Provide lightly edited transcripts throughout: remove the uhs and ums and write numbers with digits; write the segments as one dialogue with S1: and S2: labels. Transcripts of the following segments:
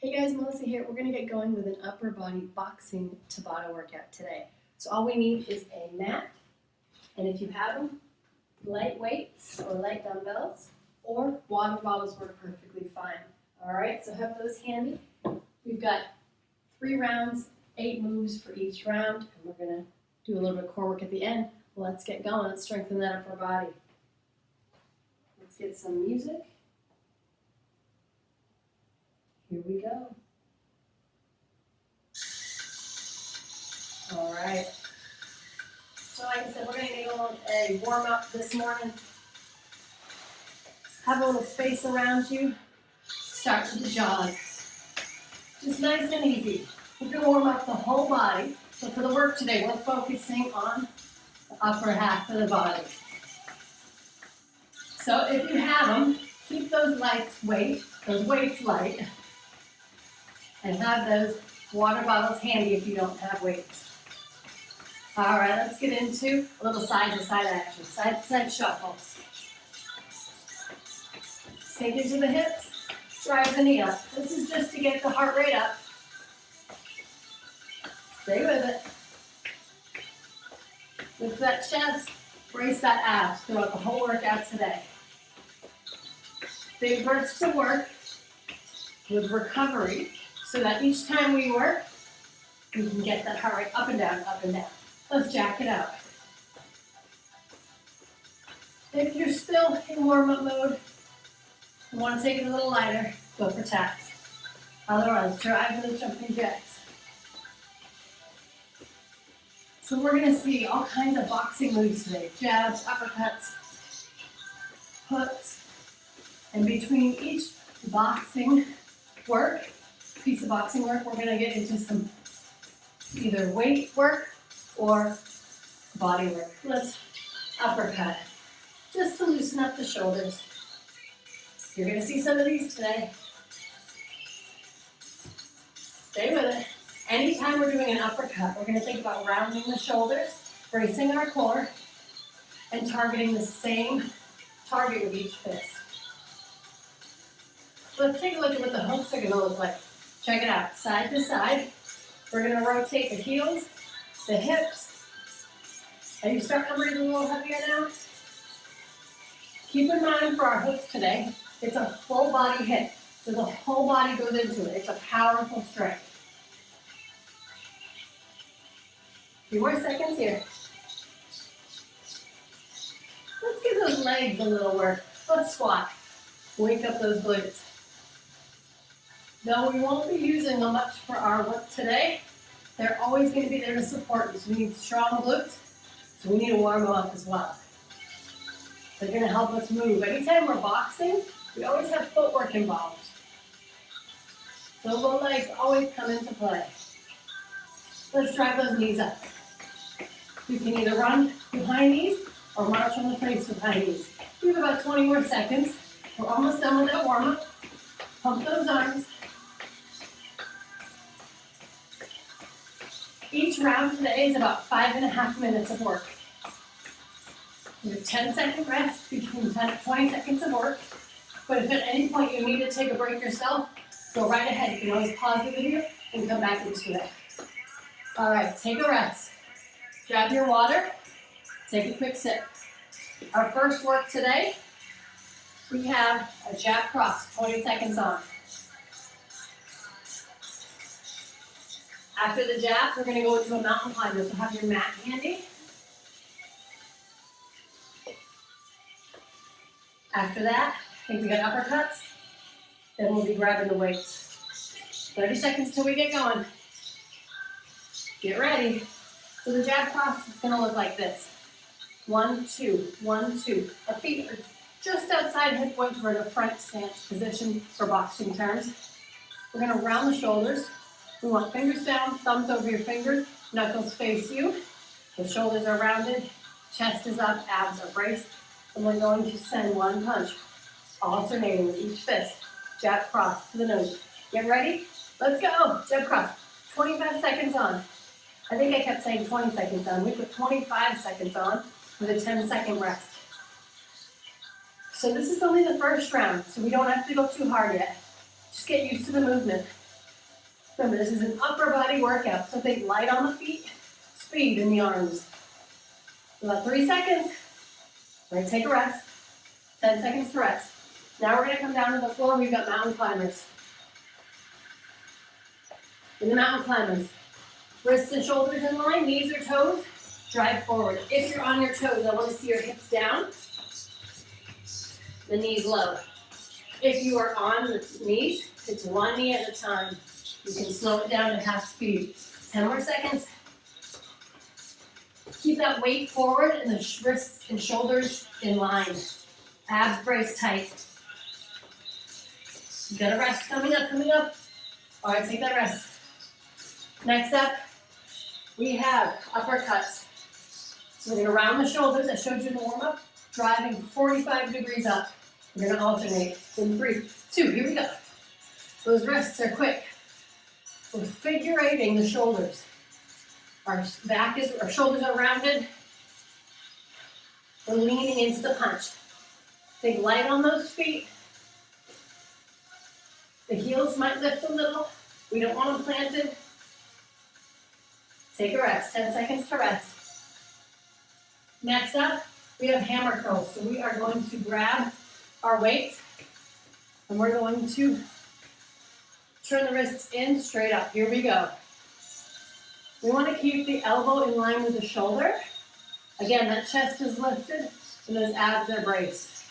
S1: Hey guys, Melissa here. We're going to get going with an upper body boxing Tabata workout today. So all we need is a mat, and if you have them, light weights or light dumbbells or water bottles work perfectly fine. All right, so have those handy. We've got 3 rounds, 8 moves for each round, and we're going to do a little bit of core work at the end. Let's get going. Let's strengthen that upper body. Let's get some music. Here we go. All right. So like I said, we're going to get a warm-up this morning. Have a little space around you. Start with the jog. Just nice and easy. We're going to warm up the whole body. So for the work today, we're focusing on the upper half of the body. So if you have them, keep those weights light. And have those water bottles handy if you don't have weights. All right, let's get into a little side-to-side action, side-to-side shuffle. Sink into the hips, drive the knee up. This is just to get the heart rate up. Stay with it. Lift that chest, brace that abs throughout the whole workout today. Big bursts of work with recovery, so that each time we work, we can get that heart rate up and down, up and down. Let's jack it out. If you're still in warm-up mode, you want to take it a little lighter, go for taps. Otherwise, drive those jumping jacks. So we're going to see all kinds of boxing moves today. Jabs, uppercuts, hooks. And between each piece of boxing work, we're going to get into some either weight work or body work. Let's uppercut, just to loosen up the shoulders. You're going to see some of these today. Stay with it. Anytime we're doing an uppercut, we're going to think about rounding the shoulders, bracing our core, and targeting the same target with each fist. So let's take a look at what the hooks are going to look like. Check it out, side to side. We're going to rotate the heels, the hips. Are you starting to breathe a little heavier now? Keep in mind for our hooks today, it's a full body hit. So the whole body goes into it. It's a powerful strength. A few more seconds here. Let's give those legs a little work. Let's squat. Wake up those glutes. Though we won't be using them much for our work today, they're always going to be there to support us. We need strong glutes, so we need to warm them up as well. They're going to help us move. Anytime we're boxing, we always have footwork involved. So the legs always come into play. Let's drive those knees up. You can either run with high knees or march on the place with high knees. We have about 20 more seconds. We're almost done with that warm-up. Pump those arms. Each round today is about 5.5 minutes of work. You have 10-second rest between 10 and 20 seconds of work. But if at any point you need to take a break yourself, go right ahead. You can always pause the video and come back into it. All right, take a rest. Grab your water. Take a quick sip. Our first work today, we have a jab cross, 20 seconds on. After the jabs, we're going to go into a mountain climber, so have your mat handy. After that, I think we got uppercuts. Then we'll be grabbing the weights. 30 seconds till we get going. Get ready. So the jab cross is going to look like this. 1, 2, 1, 2. Our feet are just outside hip width. We're in a front stance position for boxing terms. We're going to round the shoulders. We want fingers down, thumbs over your fingers, knuckles face you. The shoulders are rounded, chest is up, abs are braced. And we're going to send one punch, alternating with each fist. Jab cross to the nose. Get ready? Let's go. Jab cross. 25 seconds on. I think I kept saying 20 seconds on. We put 25 seconds on with a 10-second rest. So this is only the first round, so we don't have to go too hard yet. Just get used to the movement. Remember, this is an upper body workout, so think light on the feet, speed in the arms. About 3 seconds. We're gonna take a rest. 10 seconds to rest. Now we're gonna come down to the floor. We've got mountain climbers. In the mountain climbers, wrists and shoulders in line, knees or toes, drive forward. If you're on your toes, I want to see your hips down, the knees low. If you are on the knees, it's one knee at a time. You can slow it down to half speed. 10 more seconds. Keep that weight forward and the wrists and shoulders in line. Abs brace tight. You got a rest coming up, coming up. All right, take that rest. Next up, we have uppercuts. So we're gonna round the shoulders. I showed you in the warm-up, driving 45 degrees up. We're gonna alternate in 3, 2, here we go. Those wrists are quick. We're figure eighting the shoulders. Our shoulders are rounded. We're leaning into the punch. Think light on those feet. The heels might lift a little. We don't want them planted. Take a rest, 10 seconds to rest. Next up, we have hammer curls. So we are going to grab our weights and we're going to turn the wrists in straight up. Here we go. We want to keep the elbow in line with the shoulder. Again, that chest is lifted and those abs are braced.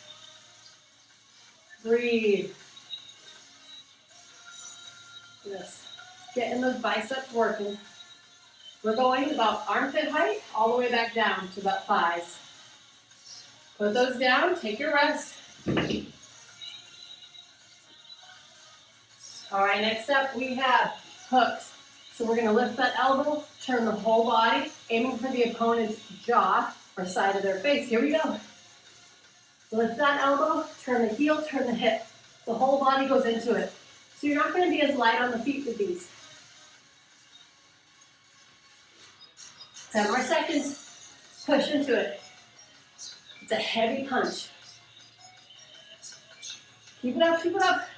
S1: Breathe. Yes. Getting those biceps working. We're going about armpit height all the way back down to about thighs. Put those down, take your rest. All right, next up we have hooks. So we're gonna lift that elbow, turn the whole body, aiming for the opponent's jaw or side of their face. Here we go. Lift that elbow, turn the heel, turn the hip. The whole body goes into it. So you're not gonna be as light on the feet with these. 10 more seconds. Push into it. It's a heavy punch. Keep it up, keep it up.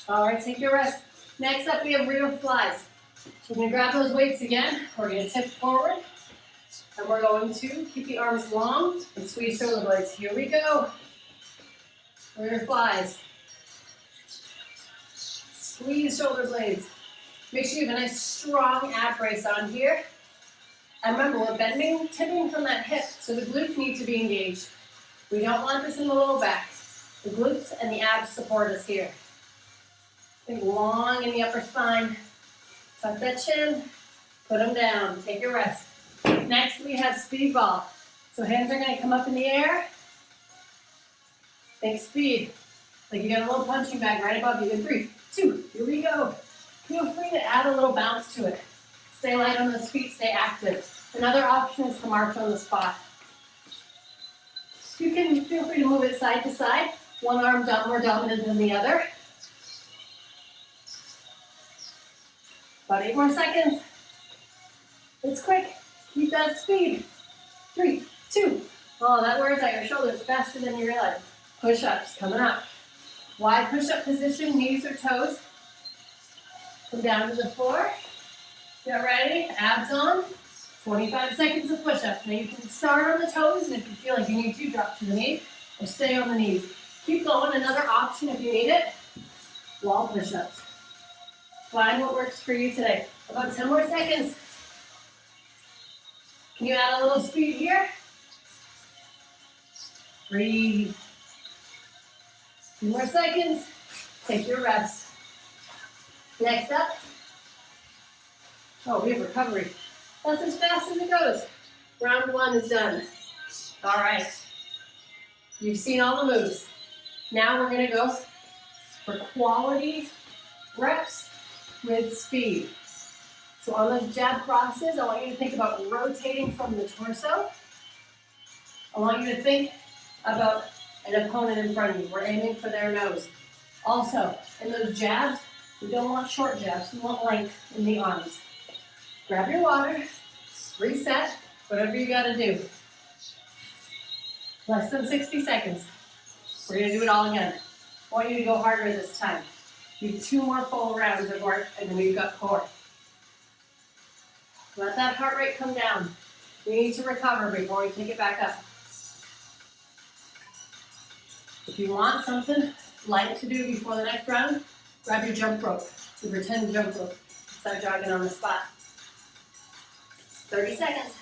S1: All right, take your rest. Next up, we have rear flies. So we're gonna grab those weights again. We're gonna tip forward. And we're going to keep the arms long and squeeze shoulder blades. Here we go. Rear flies. Squeeze shoulder blades. Make sure you have a nice strong ab brace on here. And remember, we're bending, tipping from that hip, so the glutes need to be engaged. We don't want this in the low back. The glutes and the abs support us here. Think long in the upper spine. Tuck that chin, put them down, take your rest. Next, we have speed ball. So hands are gonna come up in the air. Think speed. Like you got a little punching bag right above you. In 3, 2, here we go. Feel free to add a little bounce to it. Stay light on those feet, stay active. Another option is to march on the spot. You can feel free to move it side to side. One arm more dominant than the other. About 8 more seconds. It's quick. Keep that speed. 3, 2. Oh, that wears out your shoulders faster than you realize. Push-ups coming up. Wide push-up position, knees or toes. Come down to the floor. Get ready, abs on. 25 seconds of push-ups. Now you can start on the toes, and if you feel like you need to, drop to the knees or stay on the knees. Keep going. Another option if you need it, wall push-ups. Find what works for you today. About 10 more seconds. Can you add a little speed here? Breathe. 2 more seconds. Take your rest. Next up. Oh, we have recovery. That's as fast as it goes. Round 1 is done. All right. You've seen all the moves. Now we're gonna go for quality reps with speed. So on those jab crosses, I want you to think about rotating from the torso. I want you to think about an opponent in front of you. We're aiming for their nose. Also, in those jabs, we don't want short jabs. We want length in the arms. Grab your water, reset, whatever you gotta do. Less than 60 seconds. We're gonna do it all again. I want you to go harder this time. You have 2 more full rounds of work, and then we've got core. Let that heart rate come down. We need to recover before we take it back up. If you want something light to do before the next round, grab your jump rope. You pretend jump rope. Start jogging on the spot. 30 seconds.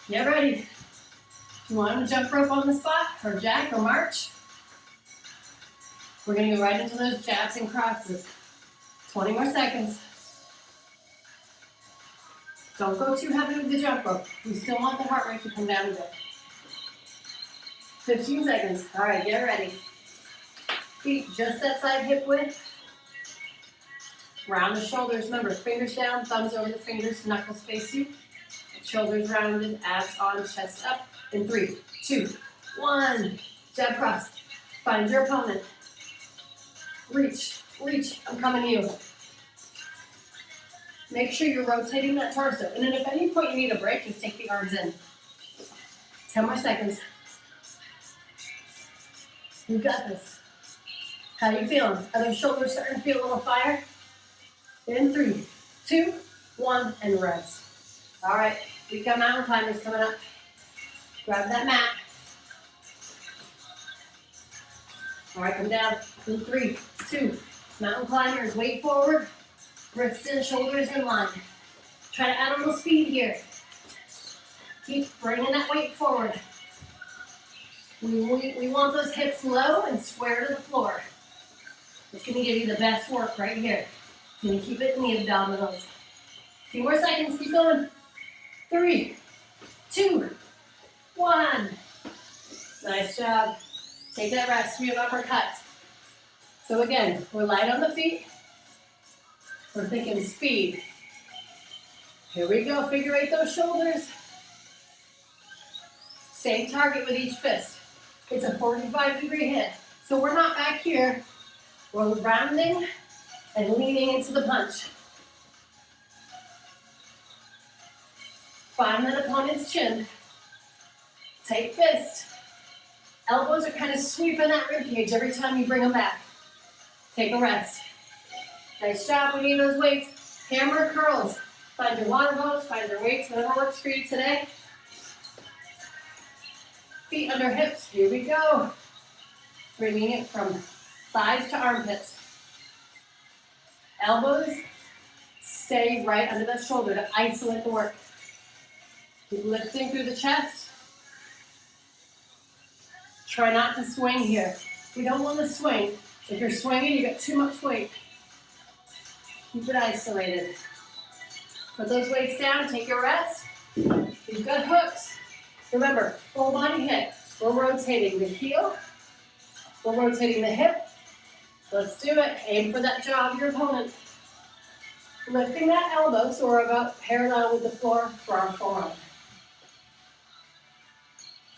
S1: Get ready. If you want to jump rope on the spot, or jack, or march, we're going to go right into those jabs and crosses. 20 more seconds. Don't go too heavy with the jump rope. We still want the heart rate to come down a bit. 15 seconds. All right, get ready. Feet just that side hip width. Round the shoulders. Remember, fingers down, thumbs over the fingers, knuckles face you. Shoulders rounded, abs on, chest up. In 3, 2, 1. Jab cross. Find your opponent. Reach, reach. I'm coming to you. Make sure you're rotating that torso. And then if at any point you need a break, just take the arms in. 10 more seconds. You got this. How you feeling? Are those shoulders starting to feel a little fire? In 3, 2, 1, and rest. All right, we've got mountain climbers coming up. Grab that mat. All right, come down. In 3, 2, mountain climbers, weight forward. Wrists and shoulders in line. Try to add a little speed here. Keep bringing that weight forward. We want those hips low and square to the floor. It's going to give you the best work right here. It's going to keep it in the abdominals. A few more seconds. Keep going. 3, 2, 1. Nice job. Take that rest. We have uppercuts. So again, we're light on the feet. We're thinking speed. Here we go. Figure eight those shoulders. Same target with each fist. It's a 45-degree hit. So we're not back here. We're rounding and leaning into the punch. Find that opponent's chin. Tight fist. Elbows are kind of sweeping that ribcage every time you bring them back. Take a rest. Nice job. We need those weights. Hammer curls. Find your water bottles, find your weights, whatever works for you today. Feet under hips. Here we go. Bringing it from thighs to armpits. Elbows stay right under the shoulder to isolate the work. Keep lifting through the chest. Try not to swing here. We don't want to swing. If you're swinging, you got too much weight. Keep it isolated. Put those weights down, take your rest. You've got hooks. Remember, full body hit. We're rotating the heel. We're rotating the hip. Let's do it. Aim for that jaw of your opponent. Lifting that elbow so we're about parallel with the floor for our forearm.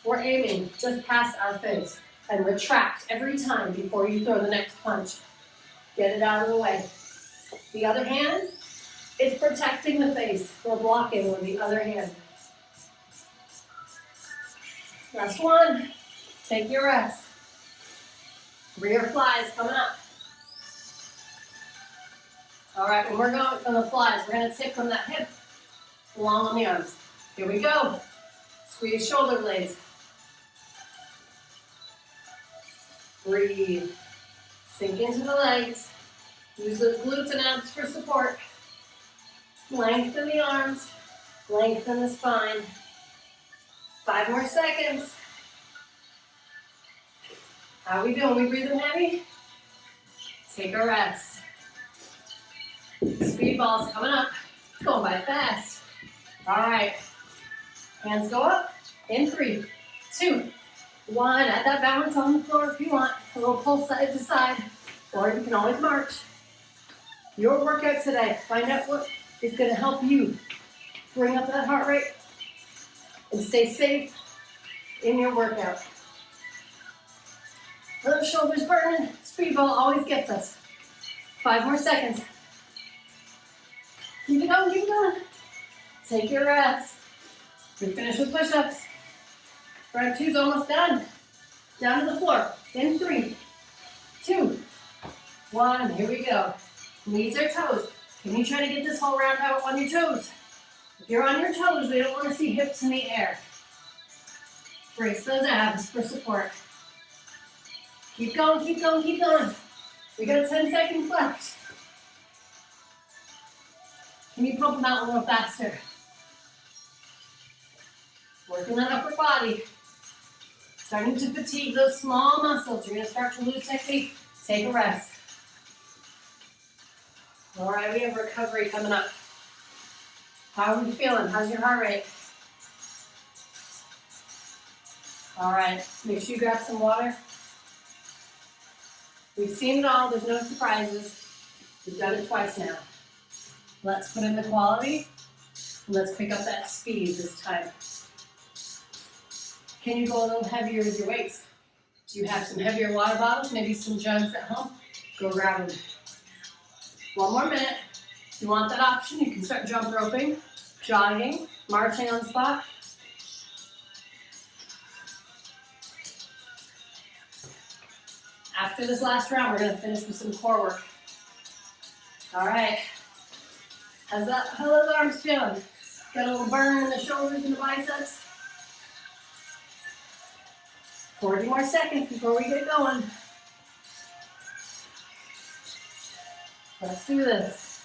S1: We're aiming just past our face and retract every time before you throw the next punch. Get it out of the way. The other hand is protecting the face. We're blocking with the other hand. Last one. Take your rest. Rear flies coming up. All right, when we're going from the flies, we're going to tip from that hip along on the arms. Here we go. Squeeze shoulder blades. Breathe. Sink into the legs. Use those glutes and abs for support. Lengthen the arms. Lengthen the spine. 5 more seconds. How are we doing? We breathing heavy? Take a rest. Speed balls coming up. It's going by fast. All right. Hands go up. In 3, 2, 1. Add that balance on the floor if you want. A little pull side to side. Or you can always march. Your workout today. Find out what is going to help you bring up that heart rate and stay safe in your workout. Those shoulders burning. Speed ball always gets us. 5 more seconds. Keep it going, keep it going. Take your rest. We finish with push-ups. Round 2's almost done. Down to the floor. In 3, 2, 1, here we go. Knees or toes. Can you try to get this whole round out on your toes? If you're on your toes, we don't want to see hips in the air. Brace those abs for support. Keep going, keep going, keep going. We got 10 seconds left. Can you pump them out a little faster? Working that upper body. Starting to fatigue those small muscles. You're going to start to lose technique. Take a rest. All right, we have recovery coming up. How are we feeling? How's your heart rate? All right, make sure you grab some water. We've seen it all. There's no surprises. We've done it twice now. Let's put in the quality. Let's pick up that speed this time. Can you go a little heavier with your weights? Do you have some heavier water bottles? Maybe some jugs at home? Go grab them. 1 more minute. If you want that option, you can start jump roping, jogging, marching on the spot. After this last round, we're going to finish with some core work. All right. How those arms feeling? Got a little burn in the shoulders and the biceps? 40 more seconds before we get going. Let's do this.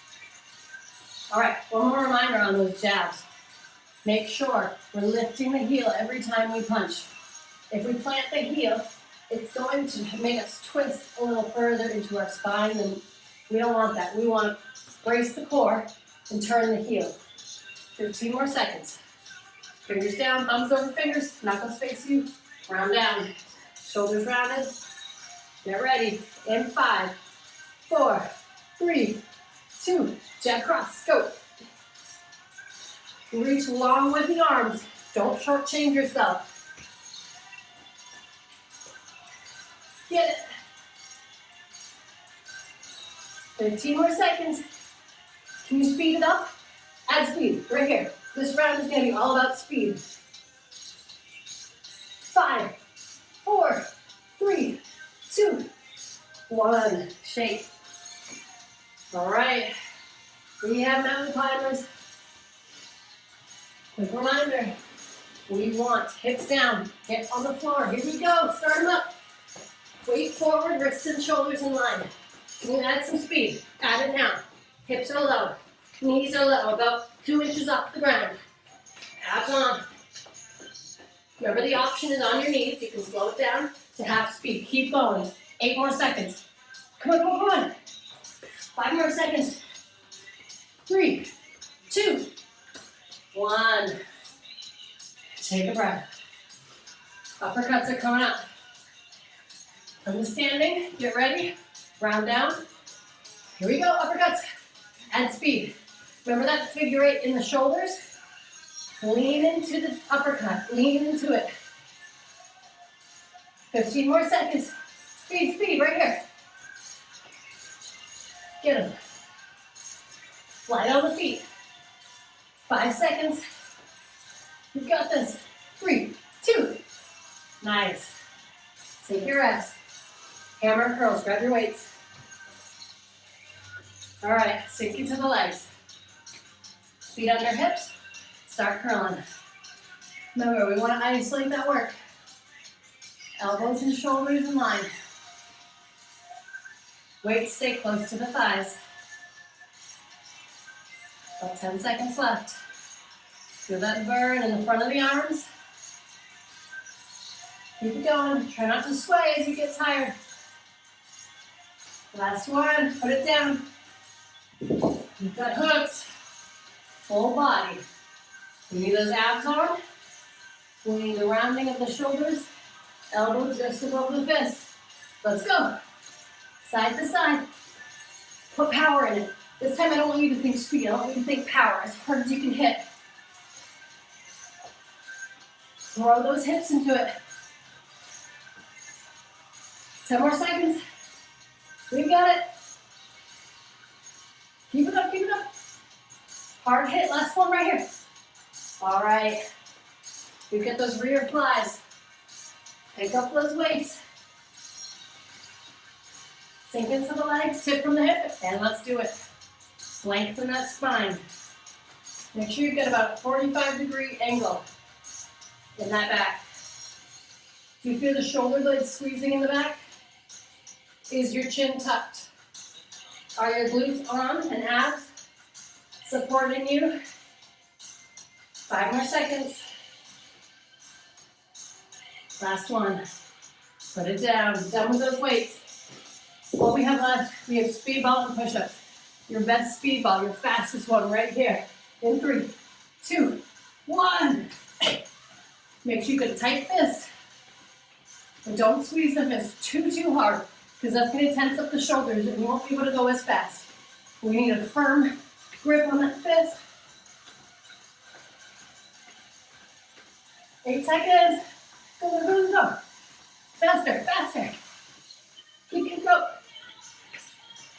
S1: All right, 1 more reminder on those jabs. Make sure we're lifting the heel every time we punch. If we plant the heel, it's going to make us twist a little further into our spine, and we don't want that. We want to brace the core and turn the heel. 15 more seconds. Fingers down, thumbs over fingers, knuckles face you, round down. Shoulders rounded. Get ready. In 5, 4, 3, 2, jab cross, go. Reach long with the arms. Don't shortchange yourself. Get it. 15 more seconds. Can you speed it up? Add speed, right here. This round is going to be all about speed. 5, 4, 3, 2, 1. Shake. All right. We have mountain climbers. Quick reminder. We want hips down. Get on the floor. Here we go. Start them up. Weight forward, wrists and shoulders in line. Can you add some speed? Add it now. Hips are low. Knees are low, about 2 inches off the ground. Abs on. Remember, the option is on your knees. You can slow it down to half speed. Keep going. 8 more seconds. Come on, come on, come on. 5 more seconds. 3, 2, 1. Take a breath. Uppercuts are coming up. From the standing, get ready. Round down. Here we go, uppercuts. Add speed. Remember that figure 8 in the shoulders? Lean into the uppercut. Lean into it. 15 more seconds. Speed, speed, right here. Get them. Light on the feet. 5 seconds. You've got this. 3, 2. Nice. Take your rest. Hammer curls. Grab your weights. All right, sink into the legs. Feet under hips. Start curling. Remember, we want to isolate that work. Elbows and shoulders in line. Weights stay close to the thighs. About 10 seconds left. Feel that burn in the front of the arms. Keep it going. Try not to sway as you get tired. Last one. Put it down. You've got hooks. Full body. We need those abs on. We need the rounding of the shoulders. Elbow just above the fist. Let's go. Side to side. Put power in it. This time I don't want you to think speed. I want you to think power. As hard as you can hit. Throw those hips into it. 10 more seconds. We've got it. Keep it up, keep it up. Hard hit, last one right here. All right. We've got those rear flies. Pick up those weights. Sink into the legs, tip from the hip, and let's do it. Lengthen that spine. Make sure you get about a 45-degree angle in that back. Do you feel the shoulder blades squeezing in the back? Is your chin tucked? Are your glutes on and abs supporting you? 5 more seconds. Last one. Put it down. Done with those weights. What we have left, we have speed ball and push-ups. Your best speed ball, your fastest one right here. In 3, 2, 1. Make sure you get a tight fist. But don't squeeze the fist too hard, because that's going to tense up the shoulders and you won't be able to go as fast. We need a firm grip on that fist. 8 seconds. Go. Faster. Keep going.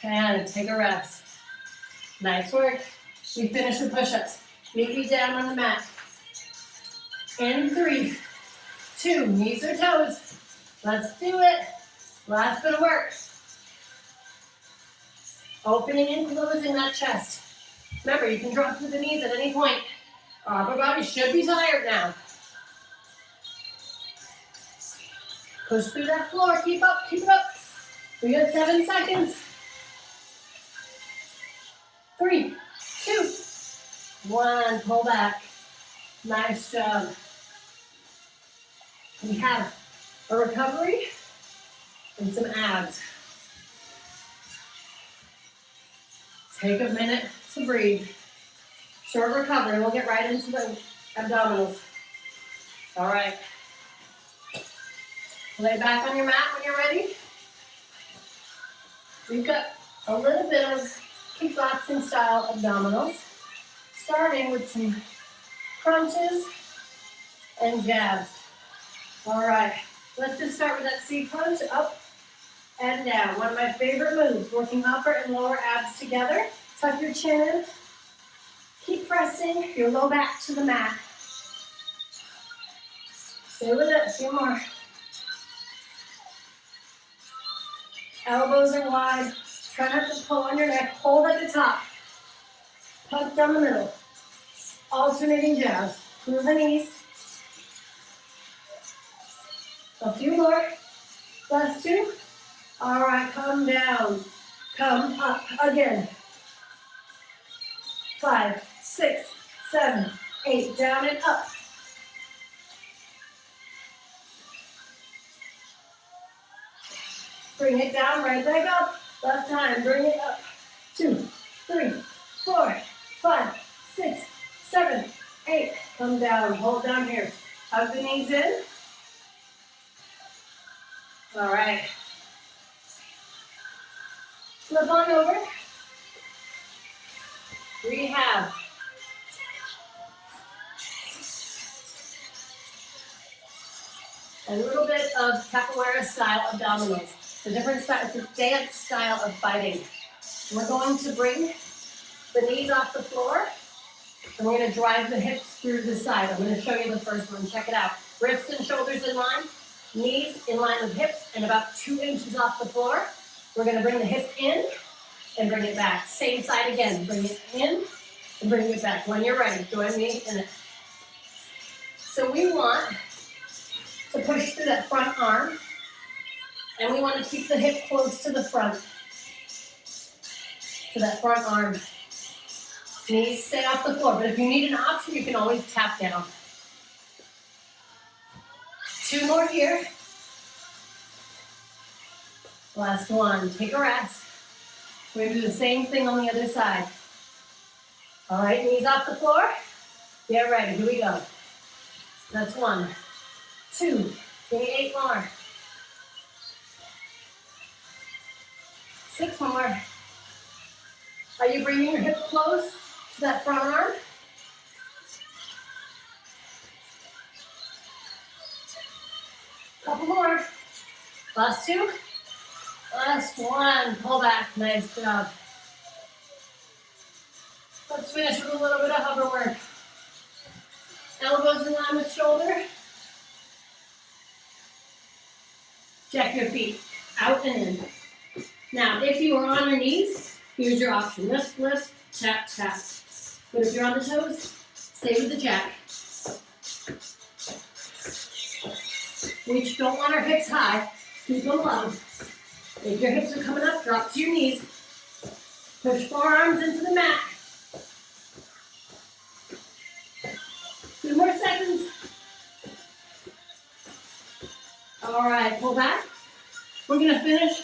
S1: And take a rest. Nice work. We finish with push-ups. Meet me down on the mat. In 3, 2, knees or toes. Let's do it. Last bit of work. Opening and closing that chest. Remember, you can drop to the knees at any point. Our upper body should be tired now. Push through that floor. Keep it up. We got 7 seconds. 3, 2, 1. Pull back. Nice job. We have a recovery and some abs. Take a minute to breathe. Short recovery. We'll get right into the abdominals. All right. Lay back on your mat when you're ready. We've got a little bit of kickboxing style abdominals, starting with some crunches and jabs. All right, let's just start with that C crunch, up and down. One of my favorite moves, working upper and lower abs together. Tuck your chin in. Keep pressing your low back to the mat. Stay with it, a few more. Elbows are wide. Try not to pull on your neck. Hold at the top. Tuck down the middle. Alternating jabs through the knees. A few more. Last 2. All right, come down. Come up again. 5, 6, 7, 8. Down and up. Bring it down, right leg up. Left time, bring it up. 2, 3, 4, 5, 6, 7, 8. Come down, hold down here. Hug the knees in. All right. Flip on over. We have a little bit of capoeira style abdominals. It's a different style, it's a dance style of fighting. We're going to bring the knees off the floor, and we're going to drive the hips through the side. I'm going to show you the first one. Check it out. Wrists and shoulders in line, knees in line with hips, and about 2 inches off the floor. We're going to bring the hip in and bring it back. Same side again. Bring it in and bring it back. When you're ready, join me in it. So we want to push through that front arm, and we want to keep the hip close to the front, to that front arm. Knees stay off the floor, but if you need an option, you can always tap down. 2 more here. Last one. Take a rest. We're going to do the same thing on the other side. All right, knees off the floor. Get ready. Here we go. That's 1, 2. Give me 8 more. 6 more. Are you bringing your hip close to that front arm? Couple more. Last 2. Last 1. Pull back. Nice job. Let's finish with a little bit of hover work. Elbows in line with shoulder. Check your feet. Out and in. Now, if you are on your knees, here's your option. Lift, lift, tap, tap. But if you're on the toes, stay with the jack. We don't want our hips high. Keep them low. If your hips are coming up, drop to your knees. Push forearms into the mat. 2 more seconds. All right, pull back. We're gonna finish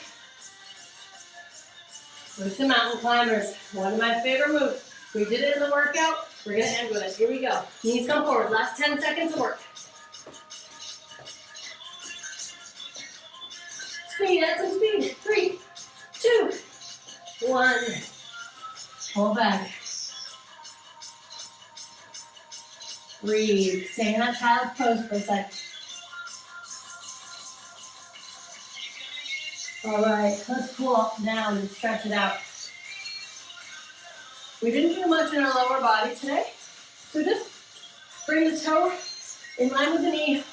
S1: with some mountain climbers. One of my favorite moves. We did it in the workout. We're gonna end with it. Here we go. Knees come forward. Last 10 seconds of work. Speed, add some speed. 3, 2, 1. Pull back. Breathe. Stay in that child's pose for a sec. All right, let's pull down and stretch it out. We didn't do much in our lower body today, so just bring the toe in line with the knee,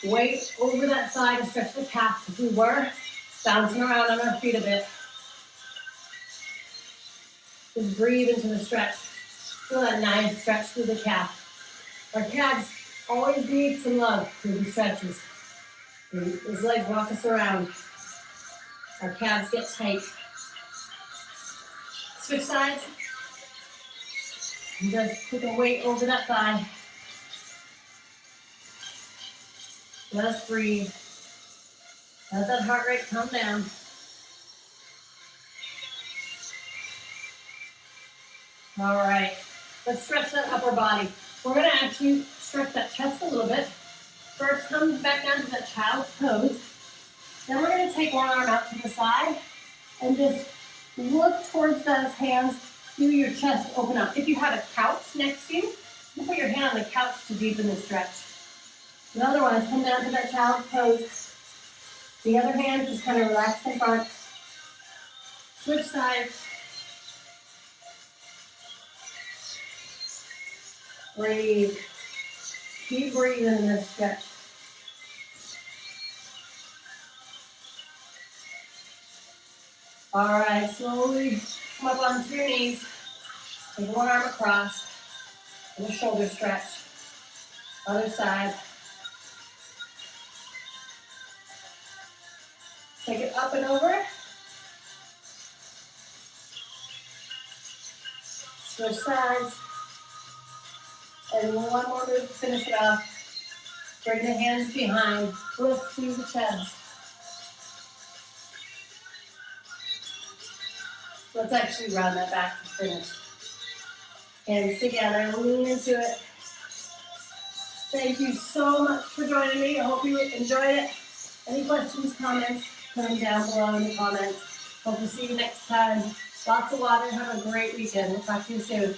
S1: weight over that thigh to stretch the calf, because we were bouncing around on our feet a bit. Just breathe into the stretch. Feel that nice stretch through the calf. Our calves always need some love through the stretches. Those legs walk us around. Our calves get tight. Switch sides. And just put the weight over that thigh. Let us breathe. Let that heart rate come down. All right, let's stretch that upper body. We're gonna actually stretch that chest a little bit. First, come back down to that child's pose. Then we're gonna take one arm out to the side and just look towards those hands. Feel your chest open up. If you have a couch next to you, you can put your hand on the couch to deepen the stretch. But otherwise, come down to that child's pose. The other hand, just kind of relax in front. Switch sides. Breathe. Keep breathing in this stretch. All right, slowly come up onto your knees. Take one arm across. And a shoulder stretch. Other side. Take it up and over. Switch sides. And one more move to finish it off. Bring the hands behind. Lift through the chest. Let's actually round that back to finish. Hands together, lean into it. Thank you so much for joining me. I hope you enjoyed it. Any questions, comments, put them down below in the comments. Hope to see you next time. Lots of water. Have a great weekend. We'll talk to you soon.